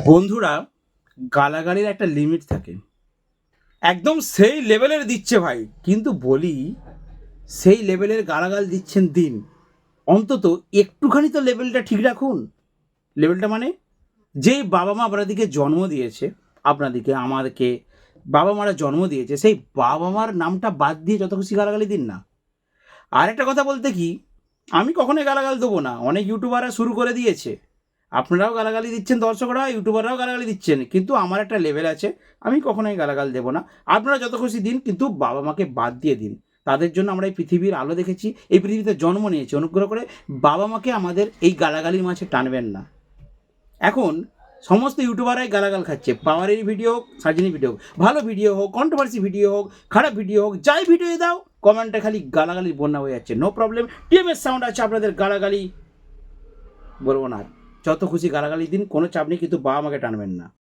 বন্ধুরা, গালাগালির একটা লিমিট থাকে। একদম সেই লেভেলের দিচ্ছে ভাই, কিন্তু বলি সেই লেভেলের গালাগাল দিচ্ছেন দিন, অন্তত একটুখানি তো লেভেলটা ঠিক রাখুন। লেভেলটা মানে, যেই বাবা মা আপনাদেরকে জন্ম দিয়েছে, আপনাদেরকে আমাদেরকে বাবা মারা জন্ম দিয়েছে, সেই বাবা মার নামটা বাদ দিয়ে যত খুশি গালাগালি দিন না। আর একটা কথা বলতে কি, আমি কখনোই গালাগাল দেবো না, অনেক ইউটিউবাররা শুরু করে দিয়েছে, আপনারাও গালাগালি দিচ্ছেন, দর্শকরা ইউটিউবাররাও গালাগালি দিচ্ছেন, কিন্তু আমার একটা লেভেল আছে, আমি কখনোই গালাগাল দেবো না। আপনারা যত খুশি দিন, কিন্তু বাবা মাকে বাদ দিয়ে দিন। তাদের জন্য আমরা এই পৃথিবীর আলো দেখেছি, এই পৃথিবীতে জন্ম নিয়েছি, অনুগ্রহ করে বাবা মাকে আমাদের এই গালাগালির মাঝে টানবেন না। এখন সমস্ত ইউটিউবাররাই গালাগাল খাচ্ছে, পাওয়ারের ভিডিও হোক, সার্জেনি ভিডিও হোক, ভালো ভিডিও হোক, কন্ট্রোভার্সি ভিডিও হোক, খারাপ ভিডিও হোক, যাই ভিডিও দাও কমেন্টে খালি গালাগালির বন্যা হয়ে যাচ্ছে। নো প্রবলেম, টিএমএস সাউন্ড আছে, আপনাদের গালাগালি বলবো না। যত খুশি গালাগালি দিন, কোনো চাপ নেই, কিন্তু বাবা মাকে টানবেন না।